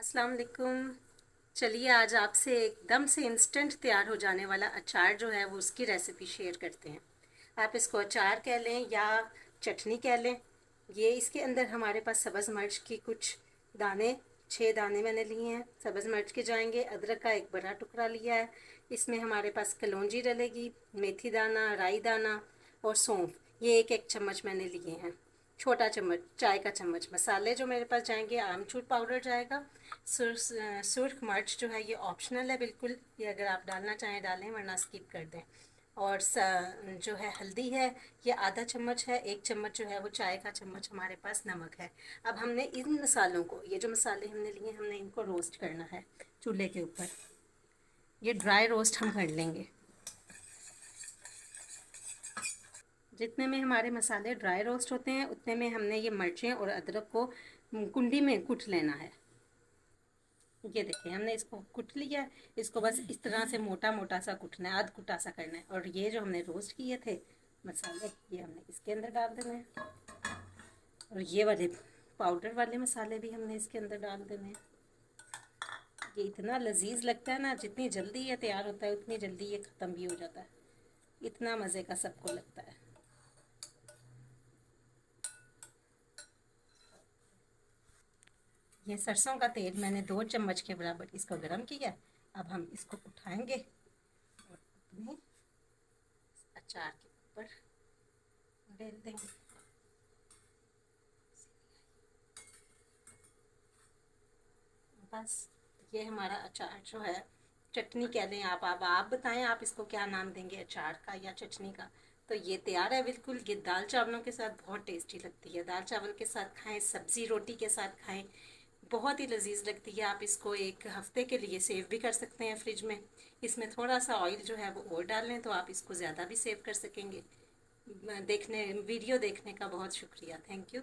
अस्सलाम वालेकुम। चलिए आज आपसे एकदम से इंस्टेंट तैयार हो जाने वाला अचार जो है वो उसकी रेसिपी शेयर करते हैं। आप इसको अचार कह लें या चटनी कह लें। ये इसके अंदर हमारे पास सब्ज़ मिर्च की कुछ दाने, 6 दाने मैंने लिए हैं। सब्ज़ मिर्च के जाएंगे, अदरक का एक बड़ा टुकड़ा लिया है। इसमें हमारे पास कलौंजी डलेगी, मेथी दाना, राई दाना और सौंफ, ये एक एक चम्मच मैंने लिए हैं। छोटा चम्मच, चाय का चम्मच मसाले जो मेरे पास जाएंगे, आमचूर पाउडर जाएगा। सुर्ख मिर्च जो है ये ऑप्शनल है बिल्कुल, ये अगर आप डालना चाहें डालें वरना स्किप कर दें। और जो है हल्दी है, ये आधा चम्मच है। 1 चम्मच जो है वो चाय का चम्मच हमारे पास नमक है। अब हमने इन मसालों को, ये जो मसाले हमने लिए, हमने इनको रोस्ट करना है चूल्हे के ऊपर। ये ड्राई रोस्ट हम कर लेंगे। जितने में हमारे मसाले ड्राई रोस्ट होते हैं उतने में हमने ये मिर्चें और अदरक को कुंडी में कूट लेना है। ये देखिए हमने इसको कुट लिया है। इसको बस इस तरह से मोटा मोटा सा कुटना है, आध कुटा सा करना है। और ये जो हमने रोस्ट किए थे मसाले, ये हमने इसके अंदर डाल देने हैं। और ये वाले पाउडर वाले मसाले भी हमने इसके अंदर डाल देने हैं। ये इतना लजीज लगता है ना, जितनी जल्दी ये तैयार होता है उतनी जल्दी ये ख़त्म भी हो जाता है। इतना मज़े का सबको लगता है। ये सरसों का तेल मैंने 2 चम्मच के बराबर इसको गर्म किया। अब हम इसको उठाएंगे और अपने अचार के ऊपर डाल देंगे। बस ये हमारा अचार जो है, चटनी कह लें आप बताएं आप इसको क्या नाम देंगे, अचार का या चटनी का। तो ये तैयार है बिल्कुल। ये दाल चावलों के साथ बहुत टेस्टी लगती है। दाल चावल के साथ खाएं, सब्ज़ी रोटी के साथ खाएं, बहुत ही लजीज लगती है। आप इसको 1 हफ्ते के लिए सेव भी कर सकते हैं फ्रिज में। इसमें थोड़ा सा ऑयल जो है वो और डाल लें तो आप इसको ज़्यादा भी सेव कर सकेंगे। वीडियो देखने का बहुत शुक्रिया। Thank you.